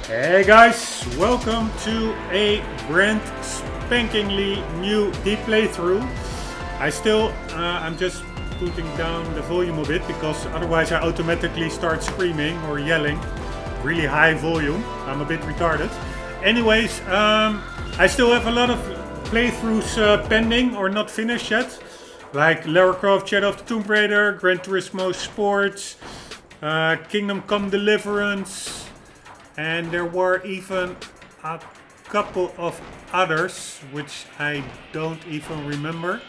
Hey guys, welcome to a brand spankingly new deep playthrough. I'm just putting down the volume a bit because otherwise I automatically start screaming or yelling. Really high volume. I'm a bit retarded. Anyways, I still have a lot of playthroughs pending or not finished yet. Like Lara Croft Shadow of the Tomb Raider, Gran Turismo Sports, Kingdom Come Deliverance. And there were even a couple of others, which I don't even remember.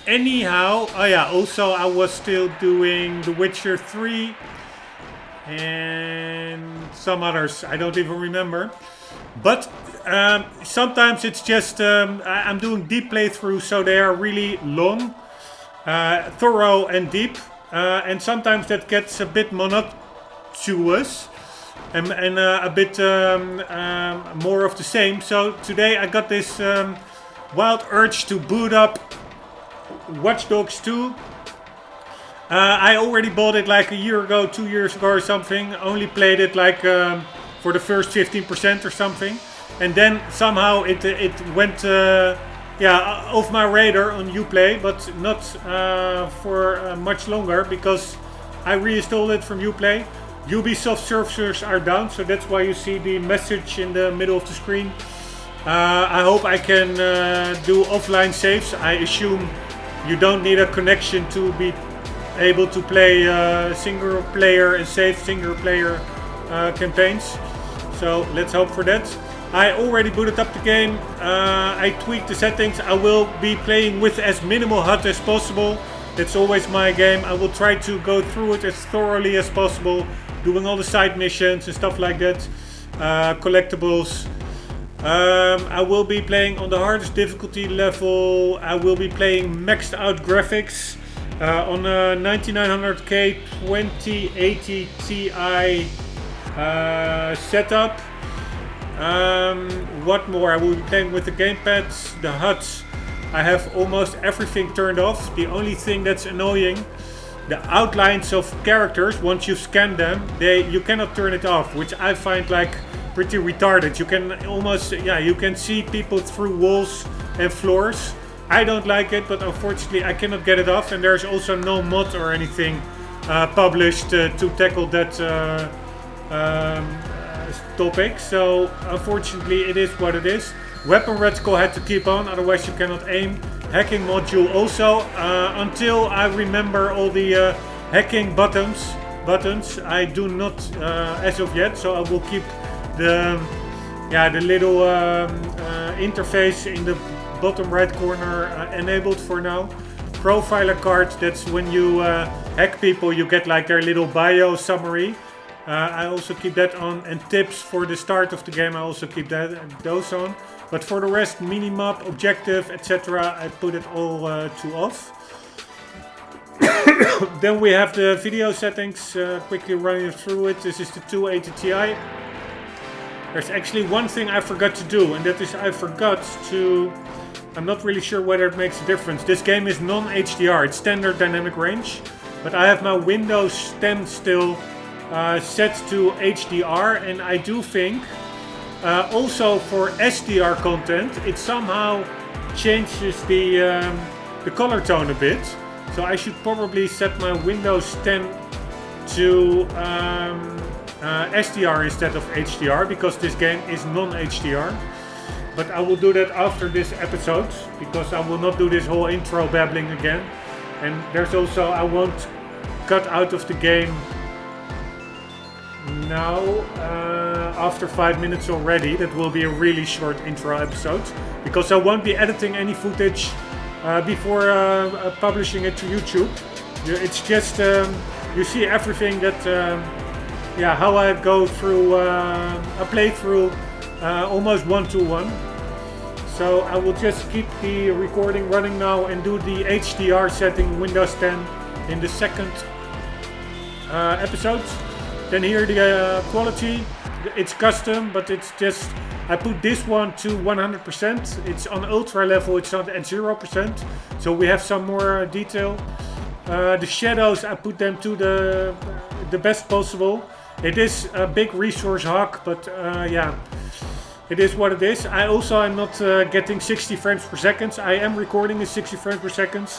Anyhow, oh yeah, also I was still doing The Witcher 3 and some others, I don't even remember. But sometimes it's just, I'm doing deep playthroughs, so they are really long, thorough and deep. And sometimes that gets a bit monotonous. And a bit more of the same. So today I got this wild urge to boot up Watch Dogs 2. I already bought it like a year ago, 2 years ago or something. Only played it like for the first 15% or something. And then somehow it went off my radar on Uplay, but not for much longer because I reinstalled it from Uplay. Ubisoft servers are down, so that's why you see the message in the middle of the screen. I hope I can do offline saves. I assume you don't need a connection to be able to play single player and save single player campaigns. So let's hope for that. I already booted up the game. I tweaked the settings. I will be playing with as minimal HUD as possible. That's always my game. I will try to go through it as thoroughly as possible, doing all the side missions and stuff like that. Collectibles. I will be playing on the hardest difficulty level. I will be playing maxed out graphics on a 9900K 2080 Ti setup. What more? I will be playing with the gamepads, the HUDs. I have almost everything turned off. The only thing that's annoying, the outlines of characters, once you scan them, you cannot turn it off, which I find like pretty retarded. You can almost, you can see people through walls and floors. I don't like it, but unfortunately I cannot get it off, and there's also no mod or anything published to tackle that topic. So unfortunately it is what it is. Weapon reticle had to keep on, otherwise you cannot aim. Hacking module also, until I remember all the hacking buttons, I do not as of yet, so I will keep the little interface in the bottom right corner enabled for now. Profiler card, that's when you hack people, you get like their little bio summary. I also keep that on, and tips for the start of the game I also keep those on. But for the rest, minimap, objective, etc. I put it all to off. Then we have the video settings, quickly running through it. This is the 280 Ti. There's actually one thing I forgot to do, and that is I'm not really sure whether it makes a difference. This game is non-HDR, it's standard dynamic range. But I have my Windows 10 still set to HDR, and I do think also for SDR content it somehow changes the color tone a bit. So I should probably set my Windows 10 to SDR instead of HDR, because this game is non-HDR. But I will do that after this episode, because I will not do this whole intro babbling again. And there's also, I won't cut out of the game now after 5 minutes already. That will be a really short intro episode, because I won't be editing any footage before publishing it to YouTube. It's just you see everything that how I go through a playthrough almost one-to-one. So I will just keep the recording running now and do the HDR setting Windows 10 in the second episode. Then here the quality, it's custom, but it's just, I put this one to 100%. It's on ultra level, it's not at 0%. So we have some more detail. The shadows, I put them to the best possible. It is a big resource hog, but yeah, it is what it is. I also am not getting 60 frames per second. I am recording in 60 frames per second,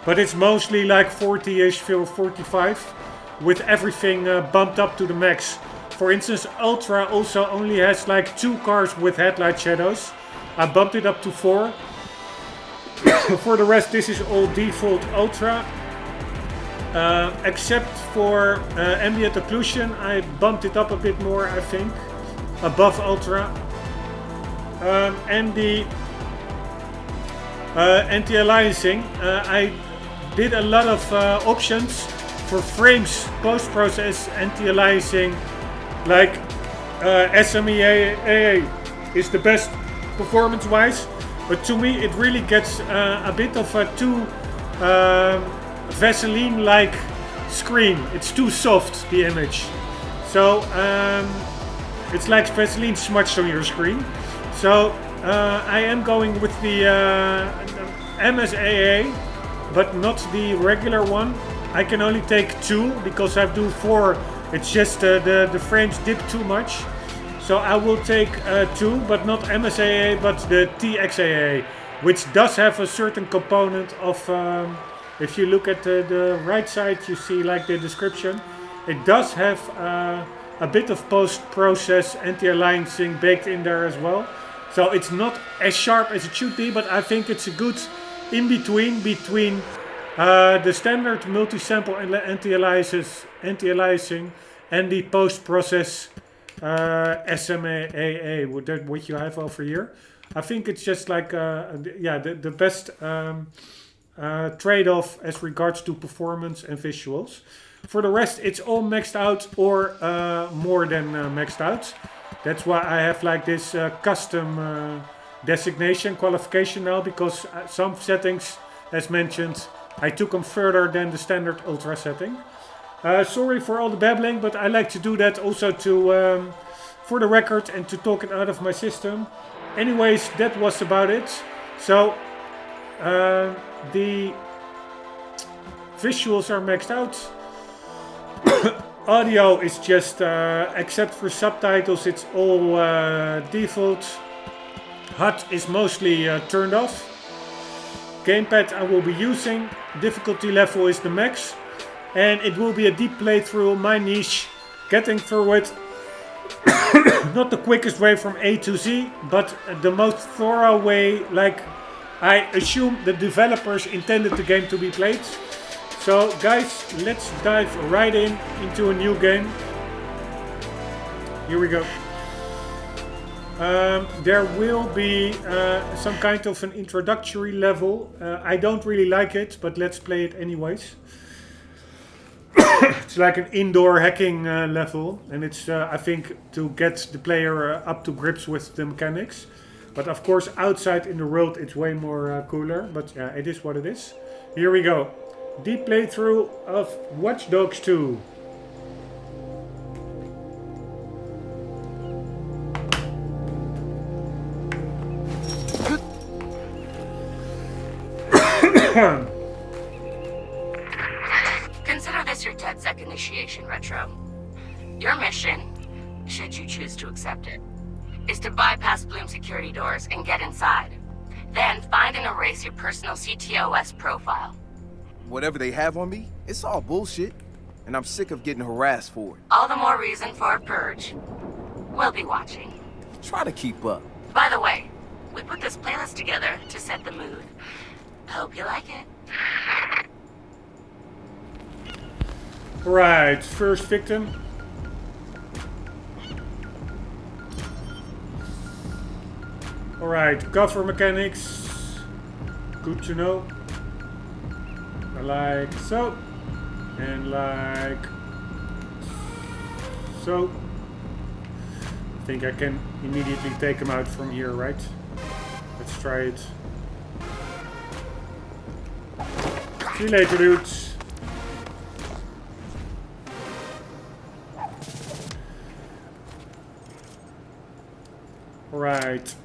but it's mostly like 40-ish, 45, with everything bumped up to the max. For instance, Ultra also only has like 2 cars with headlight shadows. I bumped it up to 4. For the rest, this is all default Ultra. Except for ambient occlusion, I bumped it up a bit more, I think, above Ultra. And the anti-aliasing, I did a lot of options for frames post-process anti-aliasing, like SMEAA is the best performance-wise, but to me it really gets a bit of a too Vaseline-like screen. It's too soft, the image. So it's like Vaseline smudged on your screen. So I am going with the MSAA, but not the regular one. I can only take 2 because I do 4. It's just the frames dip too much. So I will take 2, but not MSAA, but the TXAA, which does have a certain component of, if you look at the right side, you see like the description. It does have a bit of post-process anti-aliasing baked in there as well. So it's not as sharp as it should be, but I think it's a good in-between between the standard multi-sample anti-aliasing and the post-process SMAAA, what you have over here. I think it's just like the best trade-off as regards to performance and visuals. For the rest, it's all maxed out or more than maxed out. That's why I have like this custom designation qualification now, because some settings, as mentioned, I took them further than the standard Ultra setting. Sorry for all the babbling, but I like to do that also to for the record and to talk it out of my system. Anyways, that was about it. So the visuals are maxed out. Audio is just, except for subtitles, it's all default. HUD is mostly turned off. Gamepad I will be using. Difficulty level is the max. And it will be a deep playthrough, my niche, getting through it. Not the quickest way from A to Z, but the most thorough way, like I assume the developers intended the game to be played. So guys, let's dive right into a new game. Here we go. There will be some kind of an introductory level. I don't really like it, but let's play it anyways. It's like an indoor hacking level, and it's I think to get the player up to grips with the mechanics. But of course outside in the world it's way more cooler, but yeah, it is what it is. Here we go. Deep playthrough of Watch Dogs 2. Consider this your DedSec initiation, Retro. Your mission, should you choose to accept it, is to bypass Bloom security doors and get inside. Then find and erase your personal CTOS profile. Whatever they have on me, it's all bullshit. And I'm sick of getting harassed for it. All the more reason for a purge. We'll be watching. Try to keep up. By the way, we put this playlist together to set the mood. Hope you like it. Right, first victim. Alright, cover mechanics. Good to know. Like so. And like so. I think I can immediately take him out from here, right? Let's try it. See you later, dudes. Right.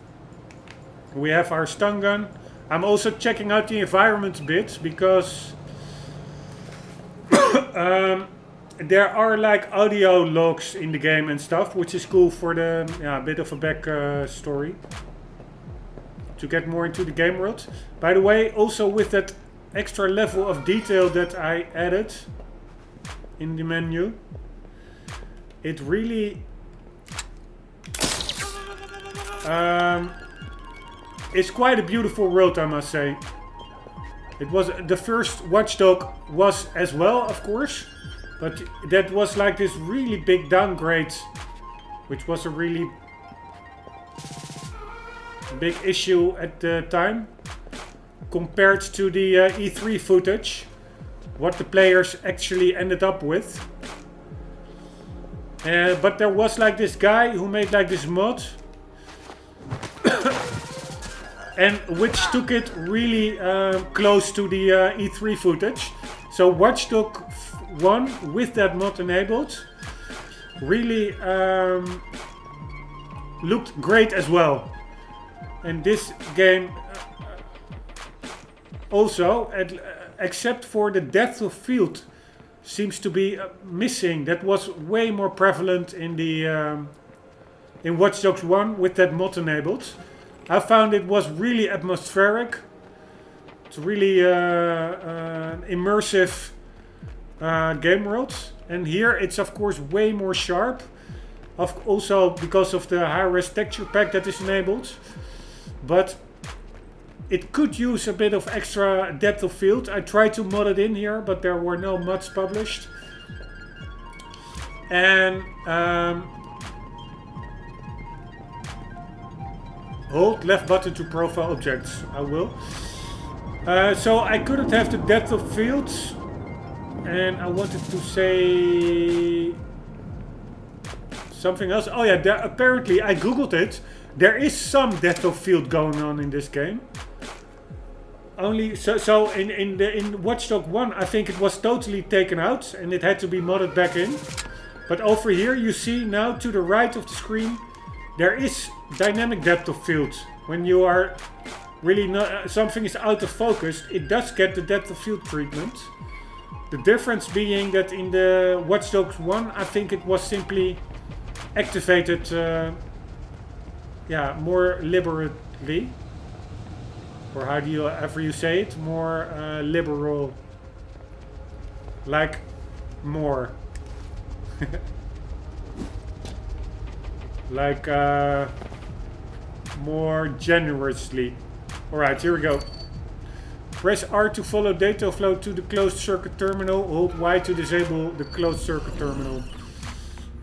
We have our stun gun. I'm also checking out the environment a bit because there are like audio logs in the game and stuff, which is cool for the bit of a back story to get more into the game world. By the way, also with that extra level of detail that I added in the menu, it really it's quite a beautiful world, I must say. It was the first Watch Dogs was as well, of course, but that was like this really big downgrade, which was a really big issue at the time compared to the E3 footage, what the players actually ended up with. But there was like this guy who made like this mod and which took it really close to the E3 footage. So Watch Dogs 1 with that mod enabled really looked great as well. And this game also, except for the depth of field, seems to be missing. That was way more prevalent in the in Watch Dogs 1 with that mod enabled. I found it was really atmospheric. It's really immersive game world. And here it's of course way more sharp. Also because of the high-res texture pack that is enabled. But it could use a bit of extra depth of field. I tried to mod it in here, but there were no mods published. And hold left button to profile objects. I will. So I couldn't have the depth of field. And I wanted to say something else. Oh yeah, apparently I googled it. There is some depth of field going on in this game. Only so in Watch Dogs 1 I think it was totally taken out and it had to be modded back in. But over here you see now to the right of the screen there is dynamic depth of field. When you are really not, something is out of focus, it does get the depth of field treatment. The difference being that in the Watch Dogs 1 I think it was simply activated more liberally, or how do you ever you say it, more liberal, like more like more generously. Alright, here we go. Press R to follow data flow to the closed circuit terminal. Hold Y to disable the closed circuit terminal.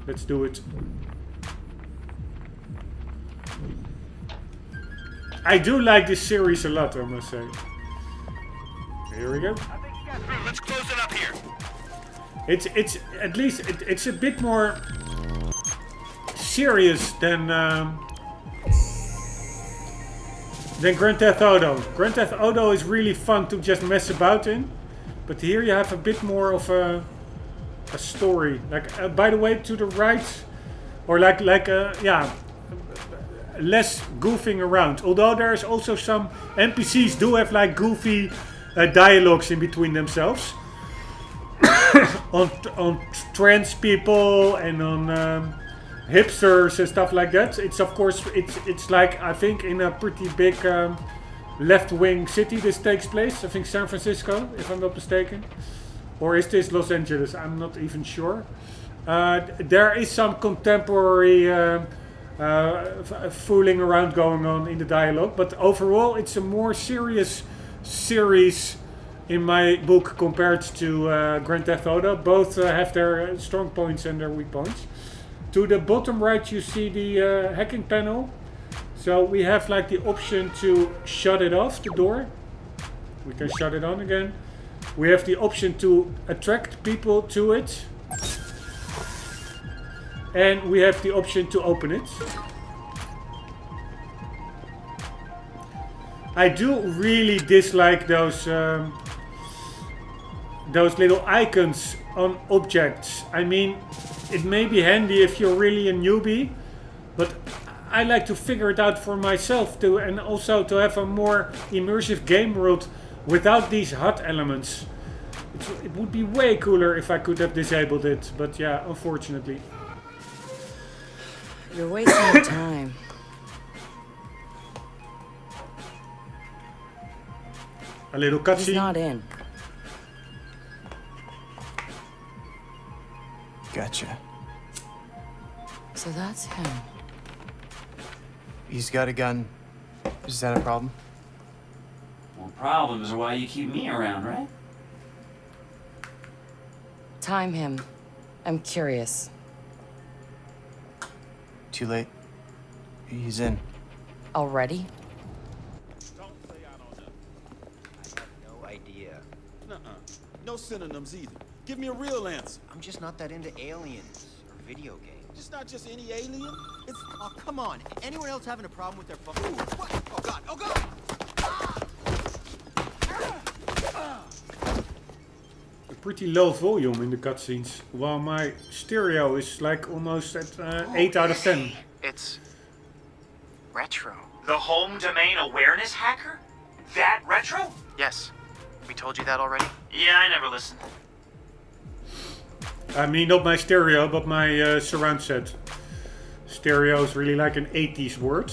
Let's do it. I do like this series a lot, I must say. Here we go. Let's close it up here. It's at least it's a bit more serious than Grand Theft Auto. Grand Theft Auto is really fun to just mess about in, but here you have a bit more of a story. Like by the way, to the right, or less goofing around. Although there's also some NPCs do have like goofy dialogues in between themselves on trans people and on hipsters and stuff like that. It's of course it's like I think in a pretty big left-wing city this takes place. I think San Francisco, if I'm not mistaken, or is this Los Angeles? I'm not even sure. There is some contemporary fooling around going on in the dialogue, but overall it's a more serious series in my book compared to Grand Theft Auto. Both have their strong points and their weak points. To the bottom right you see the hacking panel. So we have like the option to shut it off, the door. We can shut it on again. We have the option to attract people to it. And we have the option to open it. I do really dislike those little icons on objects. I mean, it may be handy if you're really a newbie, but I like to figure it out for myself too, and also to have a more immersive game world without these HUD elements. It would be way cooler if I could have disabled it, but yeah, unfortunately. You're wasting your time. A little He's cutscene. not in. Gotcha. So that's him. He's got a gun. Is that a problem? Well, problems are why you keep me around, right? Time him. I'm curious. Too late. He's in. Already? No idea. Nuh-uh. No synonyms either. Give me a real answer. I'm just not that into aliens or video games. It's not just any alien. It's Oh, come on. Anyone else having a problem with their phone? Ooh, what? Oh, God. Oh, God! A pretty low volume in the cutscenes, while my stereo is like almost at 8 out of 10. It's retro. The home domain awareness hacker? That retro? Yes. We told you that already? Yeah, I never listened. I mean, not my stereo, but my surround set. Stereo is really like an 80s word.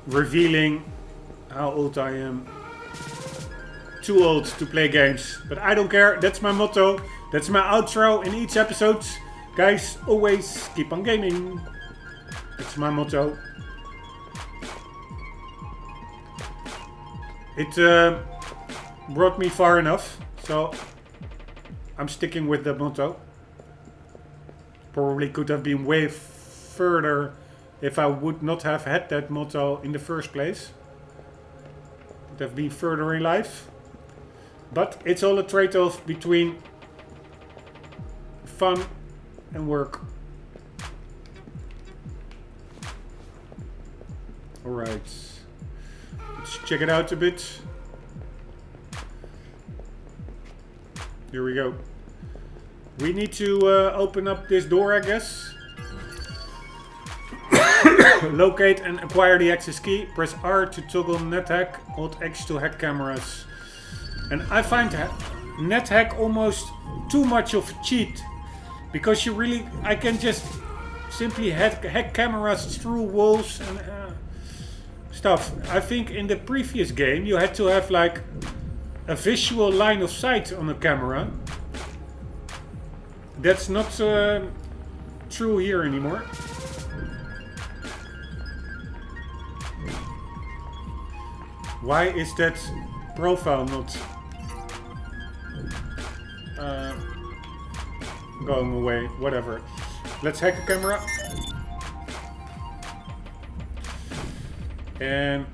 Revealing how old I am. Too old to play games. But I don't care. That's my motto. That's my outro in each episode. Guys, always keep on gaming. That's my motto. It brought me far enough. So I'm sticking with the motto. Probably could have been way further if I would not have had that motto in the first place. Would have been further in life. But it's all a trade-off between fun and work. Alright. Let's check it out a bit. Here we go. We need to open up this door, I guess. Locate and acquire the access key. Press R to toggle NetHack. Hold X to hack cameras. And I find NetHack almost too much of a cheat. Because you really... I can just simply hack cameras through walls and stuff. I think in the previous game you had to have like a visual line of sight on a camera. That's not true here anymore. Why is that profile not going away? Whatever. Let's hack a camera. And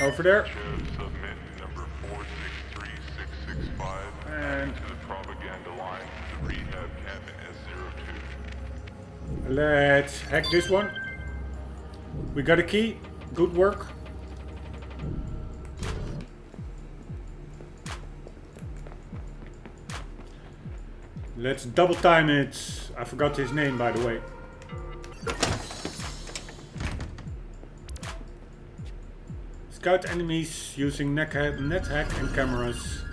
over there. Submit number 463665 And to the propaganda line to rehab cabin S02. let's hack this one. We got a key. Good work. Let's double time it. I forgot his name, by the way. Scout enemies using NetHack and cameras.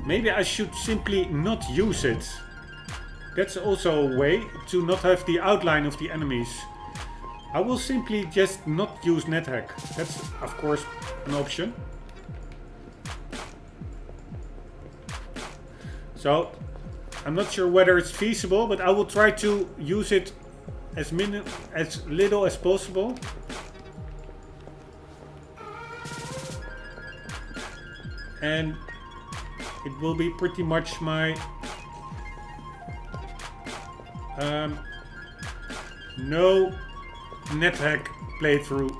Maybe I should simply not use it. That's also a way to not have the outline of the enemies. I will simply just not use NetHack. That's of course an option. So I'm not sure whether it's feasible, but I will try to use it as little as possible. And it will be pretty much my no NetHack playthrough.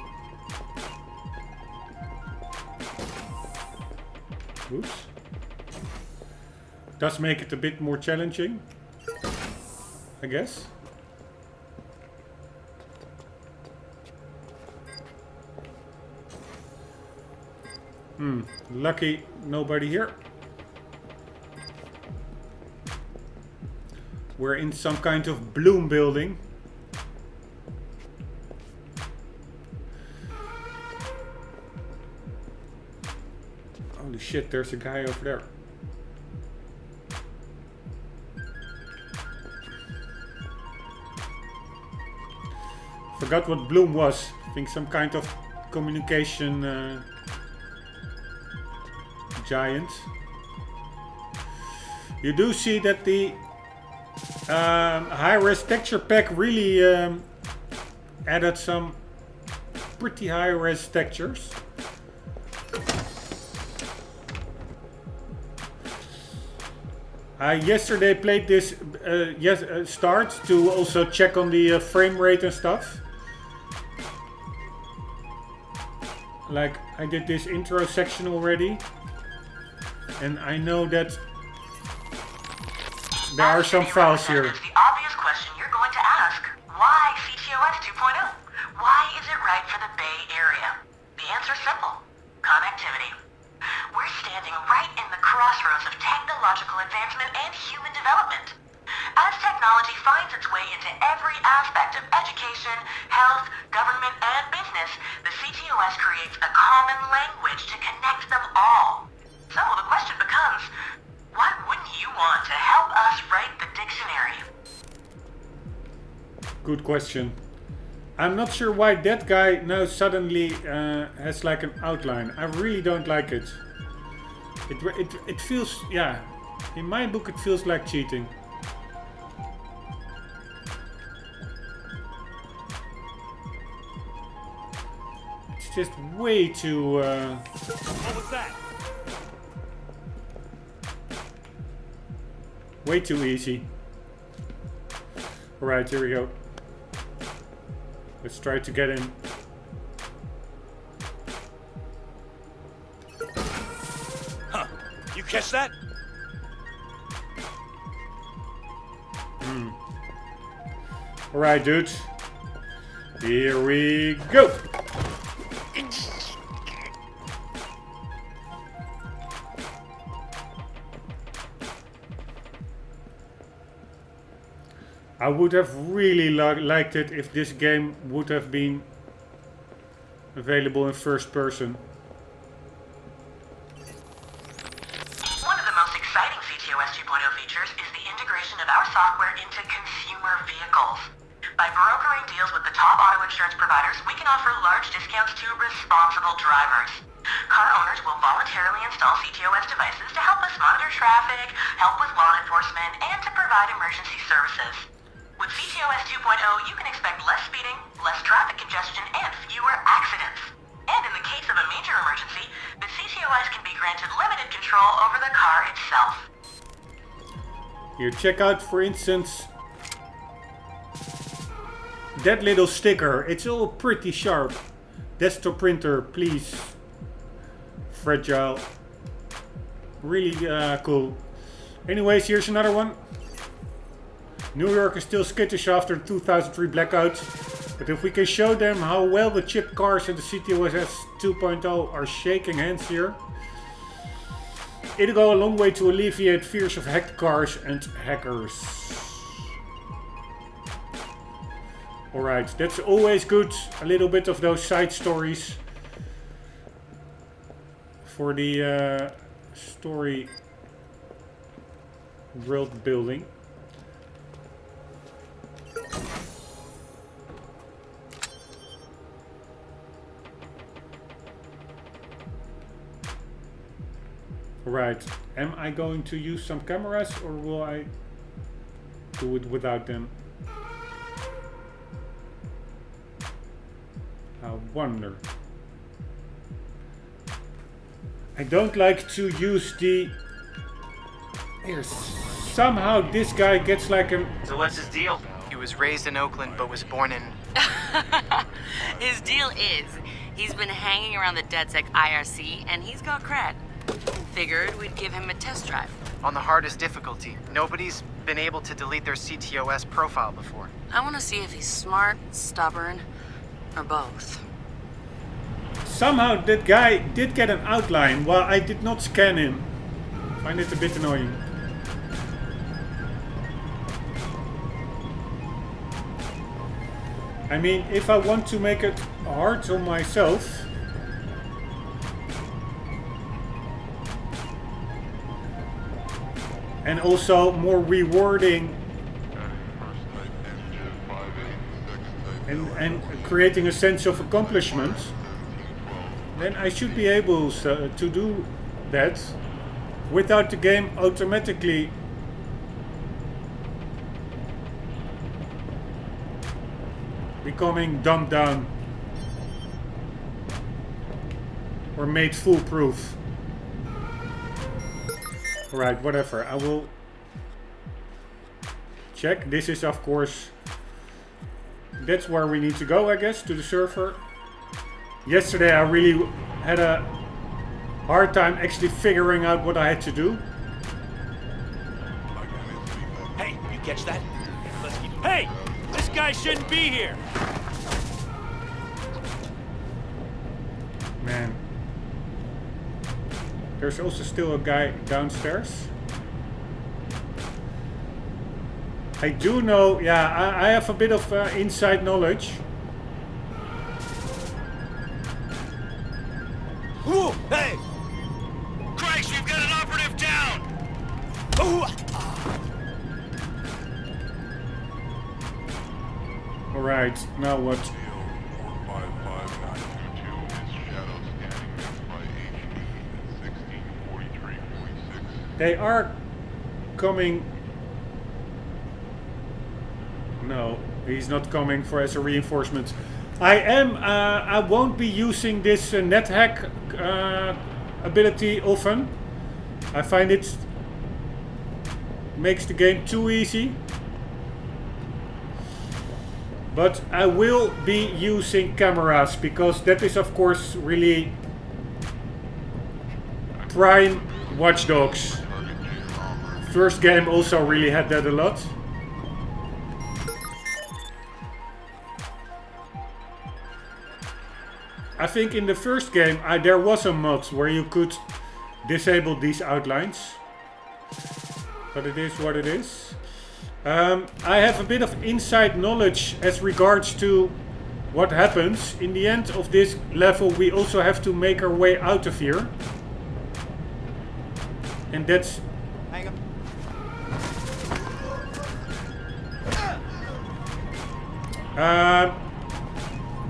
Oops. Does make it a bit more challenging, I guess. Lucky nobody here. We're in some kind of bloom building. shit, there's a guy over there. Forgot what Bloom was. I think some kind of communication giant. You do see that the high-res texture pack really added some pretty high-res textures. I yesterday played this start to also check on the frame rate and stuff. Like, I did this intro section already, and I know that there are some files here. The obvious question you're going to ask: why CTOS 2.0? Why is it right for the Bay Area? The answer's simple: connectivity. We're standing right in the crossroads of technological advancement and human development. As technology finds its way into every aspect of education, health, government, and business, the CTOS creates a common language to connect them all. So the question becomes, why wouldn't you want to help us write the dictionary? Good question. I'm not sure why that guy now suddenly has like an outline. I really don't like it. It feels, yeah, in my book it feels like cheating. It's just way too... What was that? way too easy. Alright, here we go. Let's try to get in. Huh. You catch that? Alright, dude. Here we go. I would have really liked it if this game would have been available in first person. One of the most exciting CTOS 2.0 features is the integration of our software into consumer vehicles. By brokering deals with the top auto insurance providers, we can offer large discounts to responsible drivers. Car owners will voluntarily install CTOS devices to help us monitor traffic, help with law enforcement, and to provide emergency services. With CTOS 2.0, you can expect less speeding, less traffic congestion, and fewer accidents. And in the case of a major emergency, the CTOS can be granted limited control over the car itself. Here, check out, for instance, that little sticker. It's all pretty sharp. Desktop printer, please. Fragile. Really cool. Anyways, here's another one. New York is still skittish after the 2003 blackout, but if we can show them how well the chip cars and the CTOS 2.0 are shaking hands here, it'll go a long way to alleviate fears of hacked cars and hackers. Alright, that's always good. A little bit of those side stories for the story world building. Right, am I going to use some cameras or will I do it without them? I wonder. I don't like to use the... Here, somehow this guy gets like a... So what's his deal? He was raised in Oakland but was born in... His deal is, he's been hanging around the DedSec IRC and he's got cred. Figured we'd give him a test drive. on the hardest difficulty. Nobody's been able to delete their CTOS profile before. I want to see if he's smart, stubborn, or both. Somehow that guy did get an outline while I did not scan him. Find it a bit annoying. I mean, if I want to make it hard on myself, And also more rewarding and creating a sense of accomplishment, then I should be able to do that without the game automatically becoming dumbed down or made foolproof. Right, whatever. I will check. This is, of course, that's where we need to go, I guess, to the server. Yesterday I really had a hard time actually figuring out what I had to do. Hey, you catch that? Hey! This guy shouldn't be here! Man. There's also still a guy downstairs. I do know, yeah, I have a bit of inside knowledge. Ooh, hey! Christ, we've got an operative down! Ooh. Alright, now what? They are coming. No, he's not coming for as a reinforcement. I won't be using this net hack ability often. I find it makes the game too easy. But I will be using cameras because that is, of course, really prime Watch Dogs. First game also really had that a lot. I think in the first game there was a mod where you could disable these outlines. But it is what it is. I have a bit of inside knowledge as regards to what happens. In the end of this level we also have to make our way out of here. And that's... Hang on.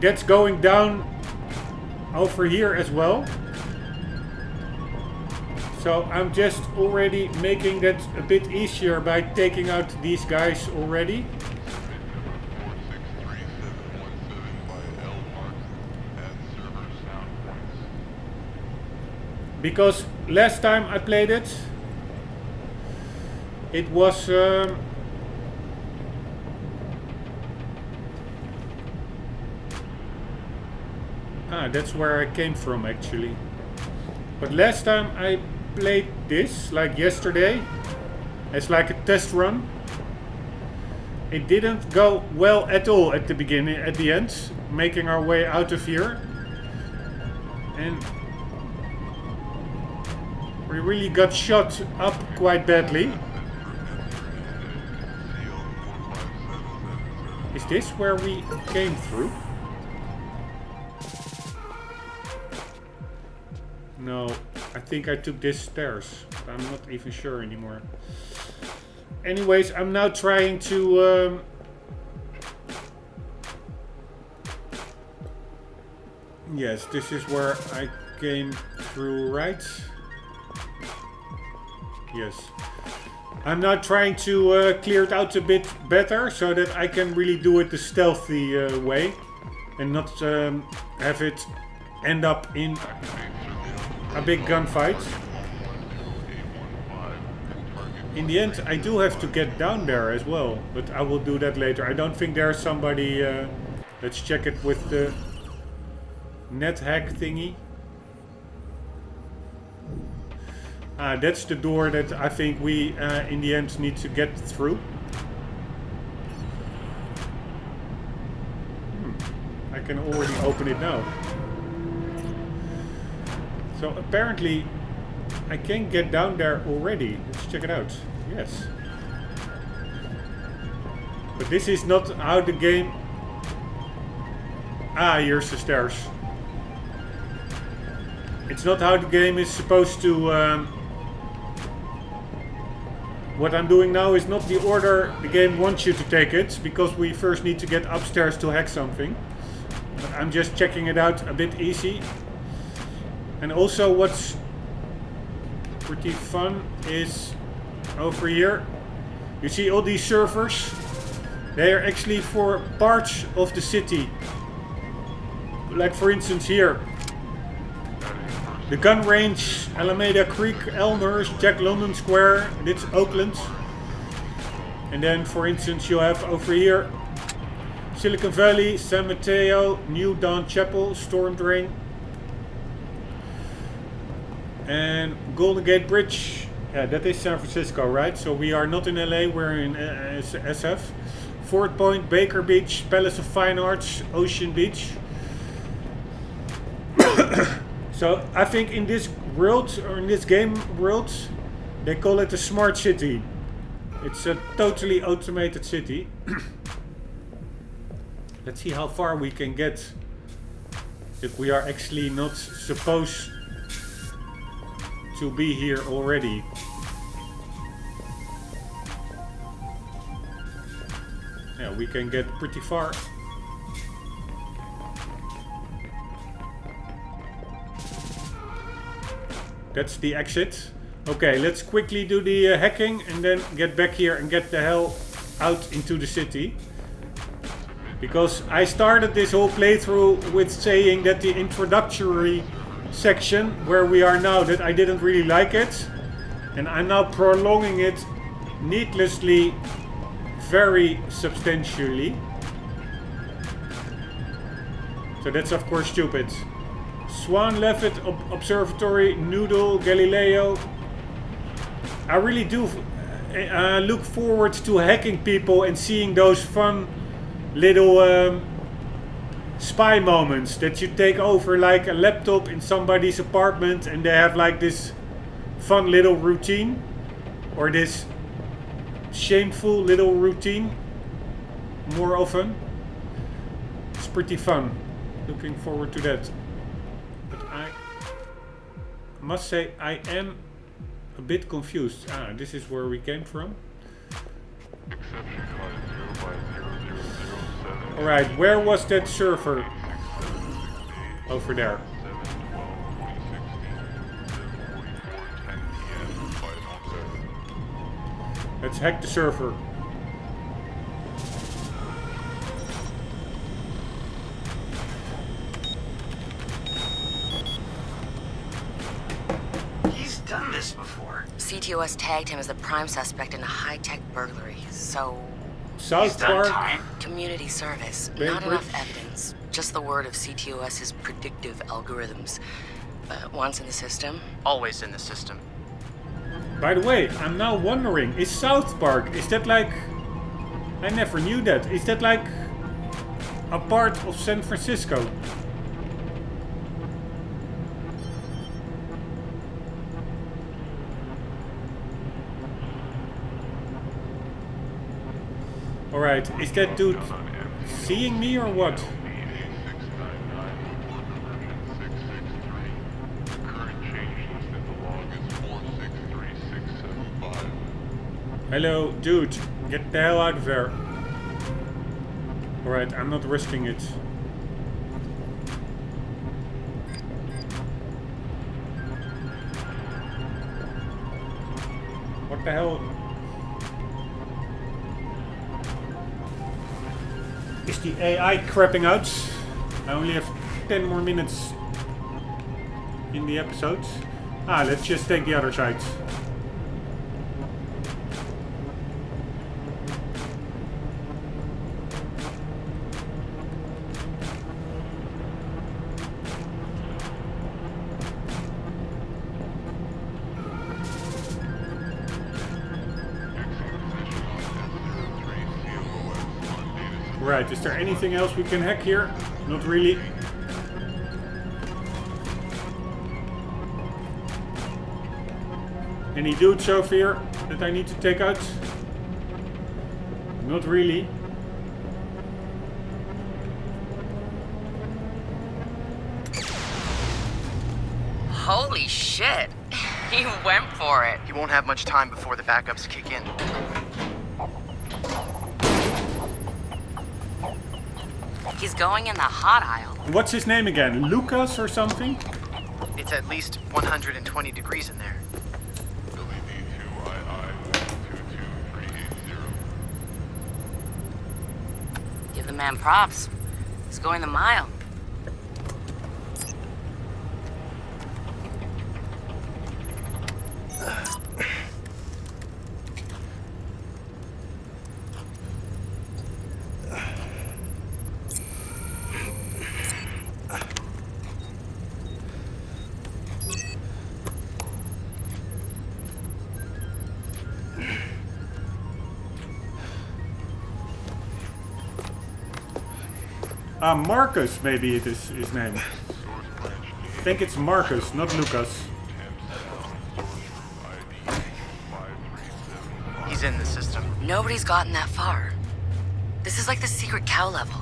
That's going down over here as well. So I'm just already making that a bit easier by taking out these guys already. Because last time I played it, it was that's where I came from actually. But last time I played this, like yesterday, as like a test run, it didn't go well at all at the beginning, at the end, making our way out of here. And we really got shot up quite badly. Is this where we came through? No, I think I took this stairs. But I'm not even sure anymore. Anyways, I'm now trying to... yes, this is where I came through, right? Yes. I'm now trying to clear it out a bit better so that I can really do it the stealthy way and not have it end up in a big gunfight. In the end, I do have to get down there as well, but I will do that later. I don't think there's somebody... let's check it with the net hack thingy. That's the door that I think we, in the end, need to get through. I can already open it now. So apparently, I can get down there already. Let's check it out. Yes. But this is not how the game... here's the stairs. It's not how the game is supposed to... what I'm doing now is not the order the game wants you to take it, because we first need to get upstairs to hack something. But I'm just checking it out a bit easy. And also what's pretty fun is over here, you see all these servers. They are actually for parts of the city. Like for instance here, the gun range, Alameda Creek, Elmhurst, Jack London Square, it's Oakland. And then for instance you have over here Silicon Valley, San Mateo, New Dawn Chapel, Storm Drain. And Golden Gate Bridge, yeah, that is San Francisco, right? So we are not in LA, we're in SF. Fort Point, Baker Beach, Palace of Fine Arts, Ocean Beach. So I think in this world, or in this game world, they call it a smart city. It's a totally automated city. Let's see how far we can get if we are actually not supposed to be here already. Yeah, we can get pretty far. That's the exit. Okay, let's quickly do the hacking and then get back here and get the hell out into the city. Because I started this whole playthrough with saying that the introductory section where we are now, that I didn't really like it. And I'm now prolonging it needlessly, very substantially. So that's of course stupid. Swan Leavitt Observatory, Noodle, Galileo. I really do look forward to hacking people and seeing those fun little spy moments that you take over like a laptop in somebody's apartment and they have like this fun little routine or this shameful little routine more often. It's pretty fun. Looking forward to that. But I must say I am a bit confused. Ah, this is where we came from. Alright, where was that server? Over there. Let's hack the server. He's done this before. CTOS tagged him as the prime suspect in a high-tech burglary, so... South Park. Community service. Bay Not Bridge. enough evidence. Just the word of CTOS's predictive algorithms. Once in the system? Always in the system. By the way, I'm now wondering, is South Park, is that like... I never knew that. Is that like a part of San Francisco? Alright, is that dude seeing me or what? Hello, dude, get the hell out of there. Alright, I'm not risking it. What the hell? Is the AI crapping out? I only have 10 more minutes in the episode. Ah, let's just take the other side. Right, is there anything else we can hack here? Not really. Any dudes over here that I need to take out? Not really. Holy shit. He went for it. He won't have much time before the backups kick in. He's going in the hot aisle. What's his name again? Lucas or something? It's at least 120 degrees in there. Give the man props. He's going the mile. Marcus, maybe it is his name. I think it's Marcus, not Lucas. He's in the system. Nobody's gotten that far. This is like the secret cow level.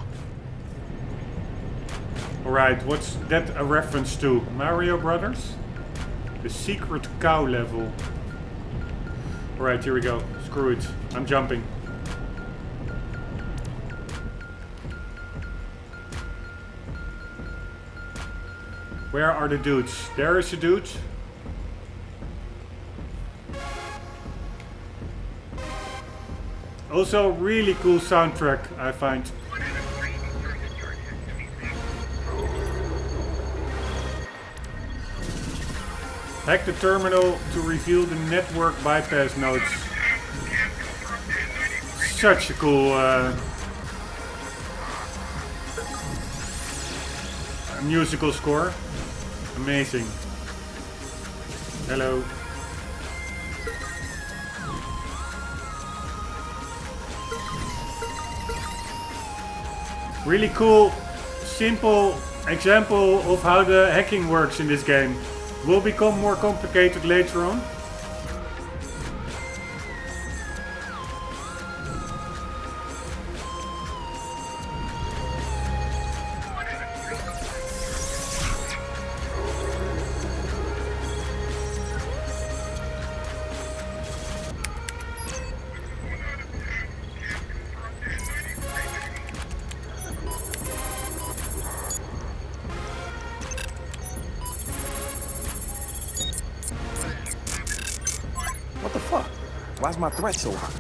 Alright, what's that a reference to? Mario Brothers? The secret cow level. Alright, here we go. Screw it. I'm jumping. Where are the dudes? There is a dude. Also, really cool soundtrack, I find. Hack the terminal to reveal the network bypass nodes. Such a cool musical score. Amazing. Hello. Really cool, simple example of how the hacking works in this game. Will become more complicated later on. What the fuck? Why's my threat so high?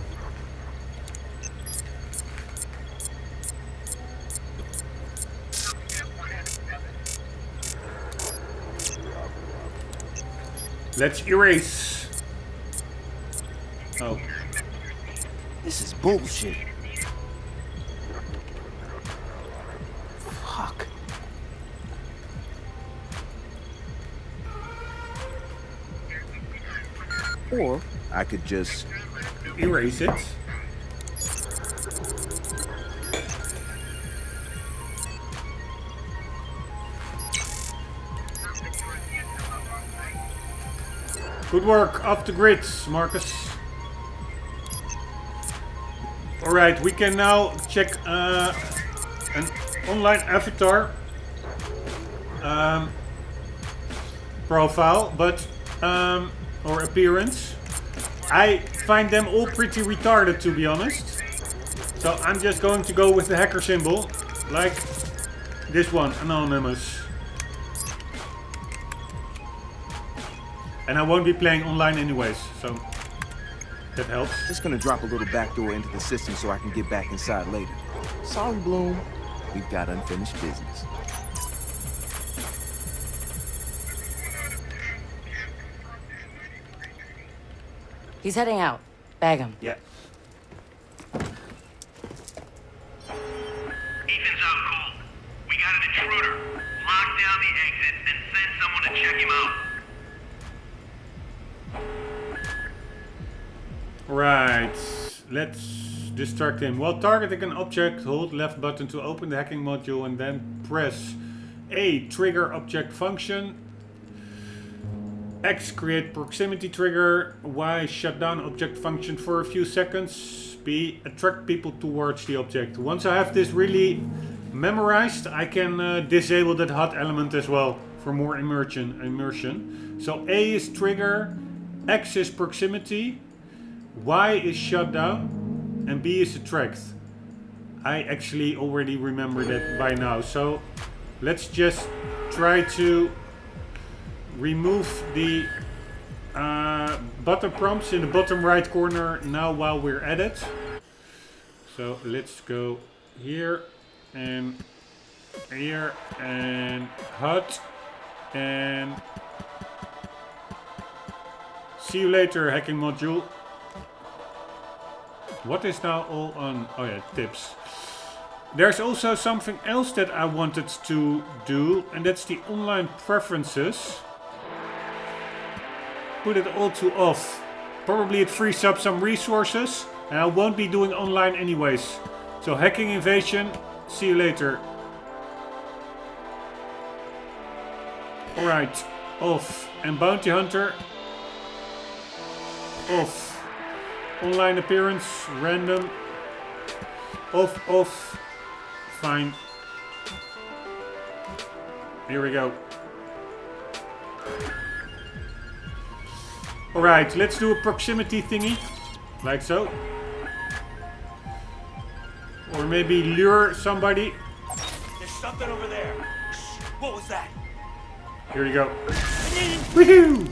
Let's erase. Oh. This is bullshit. Fuck. Or I could just erase it. Good work, off the grids, Marcus. Alright, we can now check an online avatar profile, but or appearance. I find them all pretty retarded, to be honest. So I'm just going to go with the hacker symbol, like this one, anonymous. And I won't be playing online anyways, so that helps. Just gonna drop a little backdoor into the system so I can get back inside later. Sorry, Bloom. We've got unfinished business. He's heading out. Bag him. Yeah. Ethan's out cold. We got an intruder. Lock down the exit, then send someone to check him out. Right, let's distract him. While targeting an object, hold left button to open the hacking module and then press A, trigger object function. X, create proximity trigger. Y, shut down object function for a few seconds. B, attract people towards the object. Once I have this really memorized, I can disable that HUD element as well. for more immersion. So A is trigger, X is proximity, Y is shutdown, and B is attract. I actually already remember that by now. So let's just try to remove the button prompts in the bottom right corner now while we're at it. So let's go here and HUD and see you later, hacking module. What is now all on? Oh yeah, tips. There's also something else that I wanted to do, and that's the online preferences. Put it all to off. Probably it frees up some resources, and I won't be doing online anyways. So hacking invasion, see you later. Alright, off. And bounty hunter, off. Online appearance, random, off. Fine. Here we go. Alright, let's do a proximity thingy. Like so. Or maybe lure somebody. There's something over there. What was that? Here you go. Woohoo!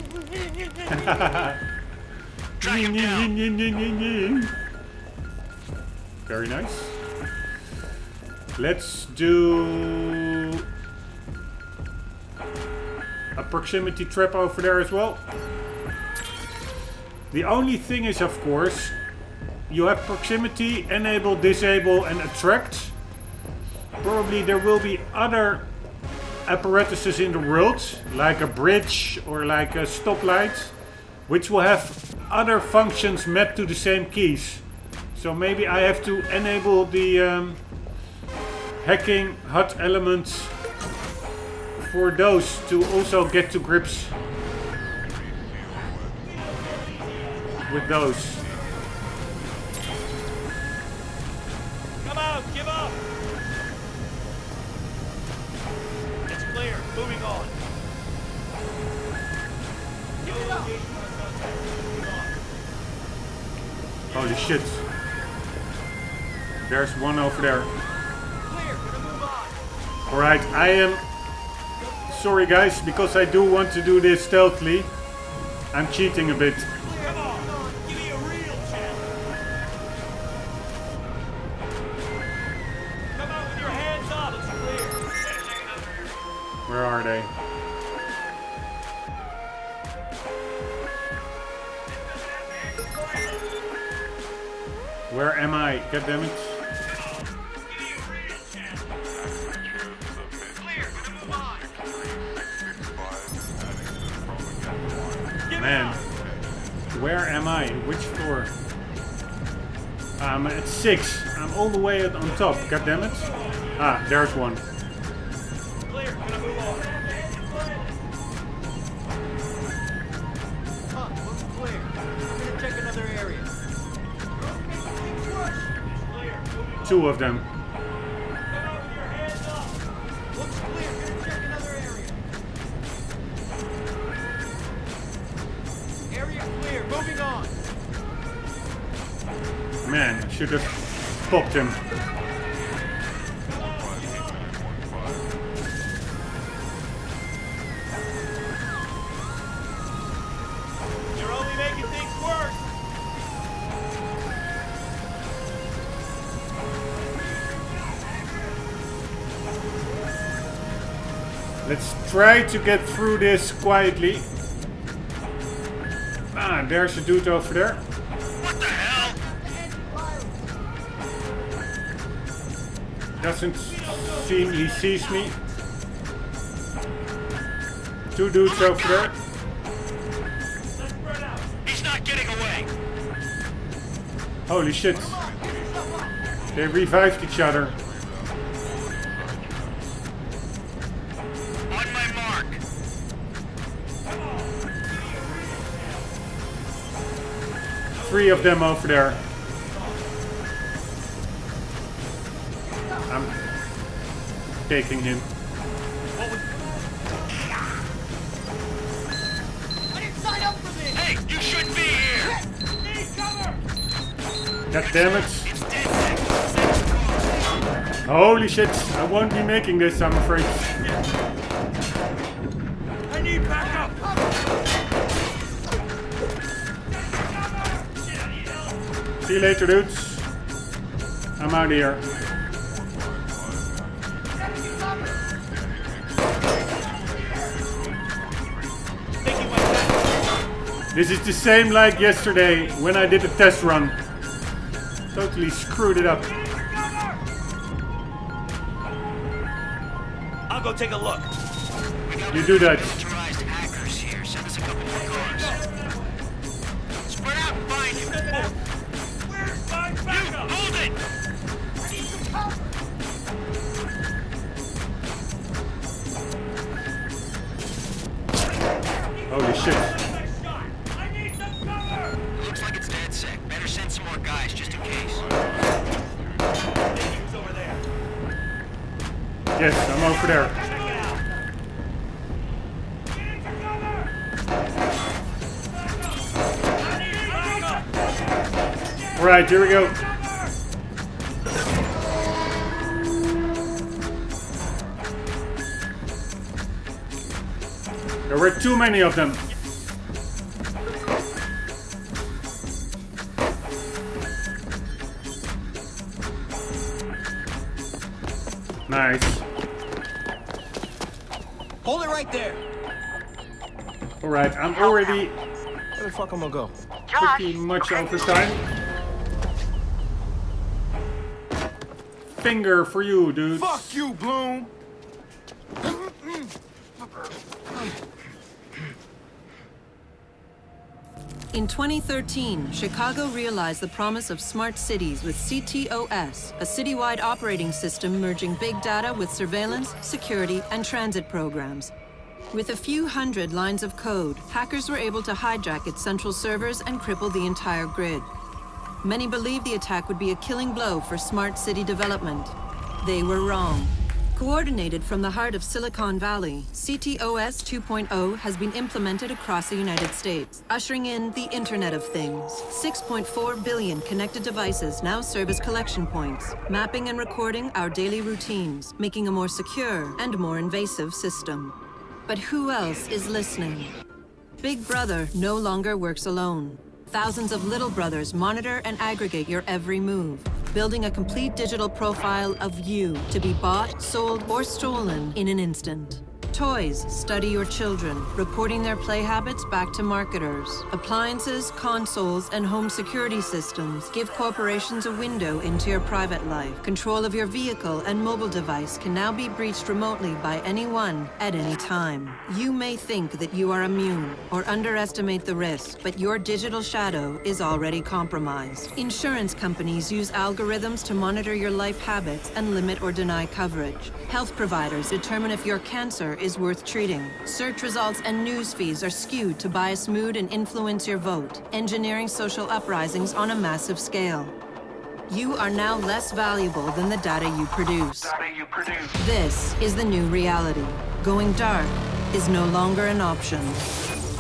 Track him down. Very nice. Let's do a proximity trap over there as well. The only thing is, of course, you have proximity, enable, disable, and attract. Probably there will be other apparatuses in the world, like a bridge or like a stoplight, which will have other functions mapped to the same keys. So maybe I have to enable the hacking HUD elements for those to also get to grips with those. Come out, give up. It's clear. Moving on. Holy shit. There's one over there. Alright, I am sorry guys, because I do want to do this stealthily. I'm cheating a bit. Come on, give me a real chance. Come out with your hands up. It's clear. Where are they? Where am I? God damn it. Man, where am I? Which floor? I'm at 6. I'm all the way on top. God damn it. Ah, there's one. Clear, gonna move on. Looks clear. I'm gonna check another area. Clear. 2 of them. Come out with your hands up. Looks clear. Gonna check another area. Area clear. Moving on. Man, I should have popped him. You're only making things worse. Let's try to get through this quietly. Ah, there's a dude over there. What the hell? Doesn't seem he sees me. 2 dudes over there. Let's spread out. He's not getting away. Holy shit. They revived each other. On my mark. 3 of them over there. I'm taking him. Hey, you shouldn't be here! God damn it. It's DedSec. Holy shit, I won't be making this, I'm afraid. I need backup! See you later, dudes. I'm out of here. This is the same like yesterday when I did the test run. Totally screwed it up. I'll go take a look. You do that. Militarized hackers here. Send us a couple more cars. Spread out and find him. Where's my backup? You hold it! Holy shit. Looks like it's DedSec. Better send some more guys just in case. Yes, I'm over there. Alright, here we go. There were too many of them. Nice. Hold it right there. Alright, I'm already Where the fuck I'm gonna go? pretty much over time. Finger for you, dude. Fuck you, Bloom! In 2013, Chicago realized the promise of smart cities with CTOS, a citywide operating system merging big data with surveillance, security, and transit programs. With a few hundred lines of code, hackers were able to hijack its central servers and cripple the entire grid. Many believed the attack would be a killing blow for smart city development. They were wrong. Coordinated from the heart of Silicon Valley, CTOS 2.0 has been implemented across the United States, ushering in the Internet of Things. 6.4 billion connected devices now serve as collection points, mapping and recording our daily routines, making a more secure and more invasive system. But who else is listening? Big Brother no longer works alone. Thousands of little brothers monitor and aggregate your every move, building a complete digital profile of you to be bought, sold, or stolen in an instant. Toys study your children, reporting their play habits back to marketers. Appliances, consoles, and home security systems give corporations a window into your private life. Control of your vehicle and mobile device can now be breached remotely by anyone at any time. You may think that you are immune or underestimate the risk, but your digital shadow is already compromised. Insurance companies use algorithms to monitor your life habits and limit or deny coverage. Health providers determine if your cancer is worth treating. Search results and news feeds are skewed to bias mood and influence your vote, engineering social uprisings on a massive scale. You are now less valuable than the data you produce. This is the new reality. Going dark is no longer an option.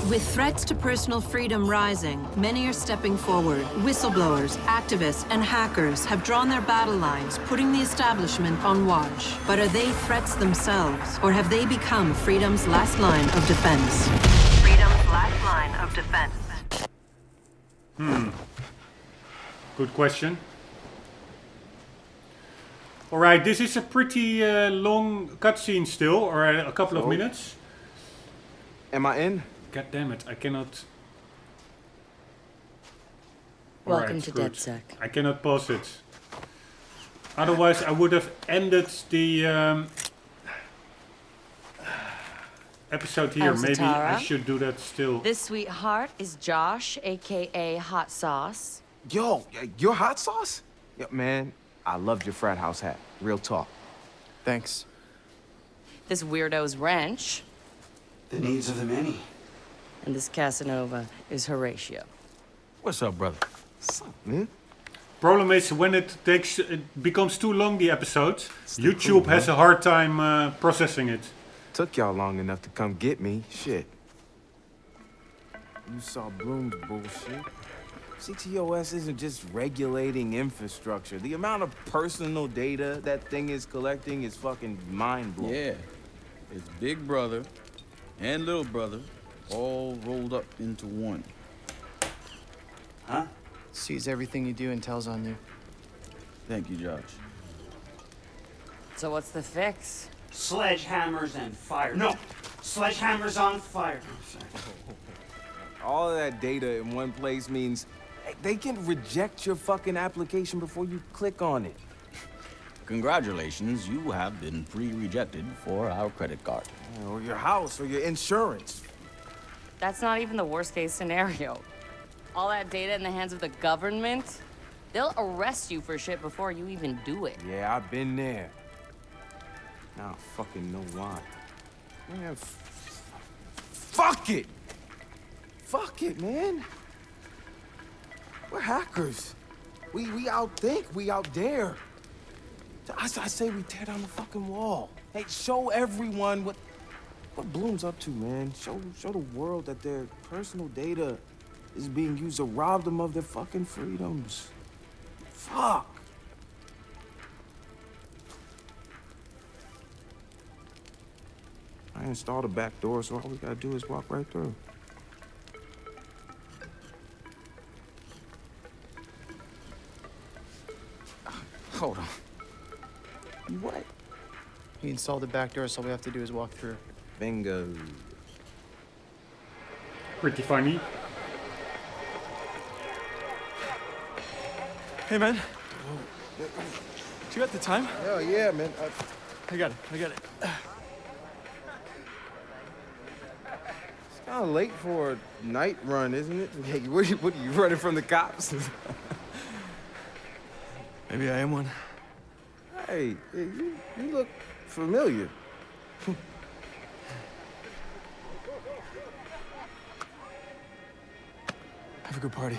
With threats to personal freedom rising, many are stepping forward. Whistleblowers, activists, and hackers have drawn their battle lines, putting the establishment on watch. But are they threats themselves, or have they become freedom's last line of defense? Freedom's last line of defense. Good question. Alright, this is a pretty long cutscene still, or a couple of minutes. Am I in? God damn it, I cannot... Welcome Alright, to good. DedSec. I cannot pause it. Otherwise I would have ended the episode here. I'm Maybe I Satara. should do that still. This sweetheart is Josh, aka Hot Sauce. Yo, your hot sauce? Yo, man, I loved your frat house hat. Real talk. Thanks. This weirdo's Wrench. The needs of the many. And this Casanova is Horatio. What's up, brother? Man? Problem is when it becomes too long, the episode, YouTube has a hard time processing it. Took y'all long enough to come get me. Shit. you saw Bloom's bullshit. CTOS isn't just regulating infrastructure. The amount of personal data that thing is collecting is fucking mind-blowing. Yeah. It's Big Brother and Little Brother all rolled up into one. Huh? Sees everything you do and tells on you. Thank you, Josh. So what's the fix? Sledgehammers and fire. No, sledgehammers on fire. All of that data in one place means they can reject your fucking application before you click on it. Congratulations, you have been pre-rejected for our credit card. Or your house, or your insurance. That's not even the worst case scenario. All that data in the hands of the government, they'll arrest you for shit before you even do it. Yeah, I've been there. Now I fucking know why. Man, fuck it! Fuck it, man. We're hackers. We outthink, we out dare. I say we tear down the fucking wall. Hey, show everyone what Bloom's up to, man. Show the world that their personal data is being used to rob them of their fucking freedoms. Fuck. I installed a back door, so all we gotta do is walk right through. Hold on. You what? He installed the back door, so all we have to do is walk through. Bingo. Pretty funny. Hey, man. Do you got the time? Hell yeah, man. I got it. It's kind of late for a night run, isn't it? Hey, what are you running from the cops? Maybe I am one. Hey, you look familiar. Have a good party.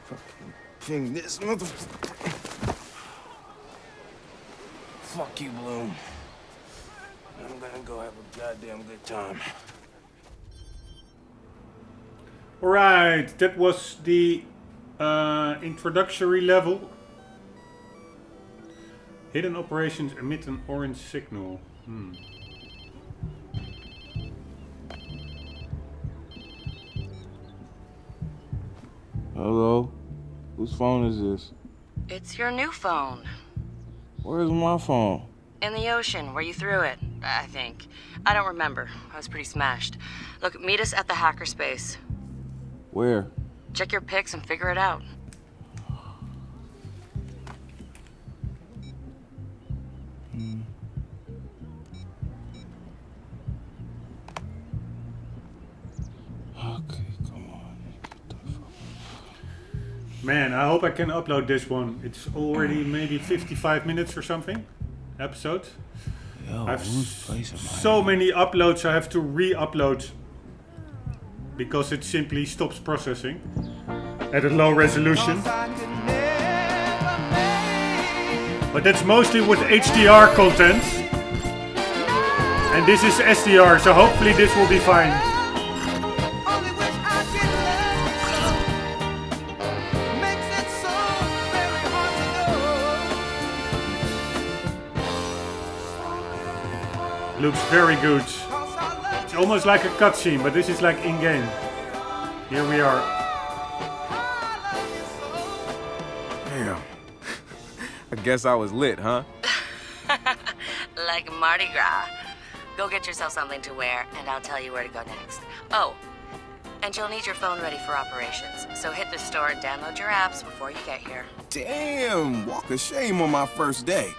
Fucking ping this motherfucker. Fuck you, Bloom. I'm gonna go have a goddamn good time. Alright, that was the introductory level. Hidden operations emit an orange signal. Hello? Whose phone is this? It's your new phone. Where's my phone? In the ocean, where you threw it, I think. I don't remember. I was pretty smashed. Look, meet us at the hackerspace. Where? Check your pics and figure it out. Okay, come on. Man, I hope I can upload this one. It's already maybe 55 minutes or something. Episode. I have so many uploads I have to re-upload. Because it simply stops processing at a low resolution. But that's mostly with HDR content. And this is SDR, so hopefully this will be fine. Looks very good. It's almost like a cutscene, but this is like in-game. Here we are. Damn. I guess I was lit, huh? Like Mardi Gras. Go get yourself something to wear, and I'll tell you where to go next. Oh, and you'll need your phone ready for operations. So hit the store and download your apps before you get here. Damn, walk of shame on my first day.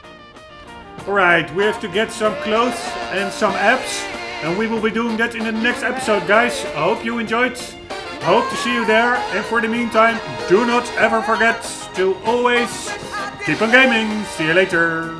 Alright, we have to get some clothes and some apps. And we will be doing that in the next episode, guys. I hope you enjoyed. I hope to see you there. And for the meantime, do not ever forget to always keep on gaming. See you later.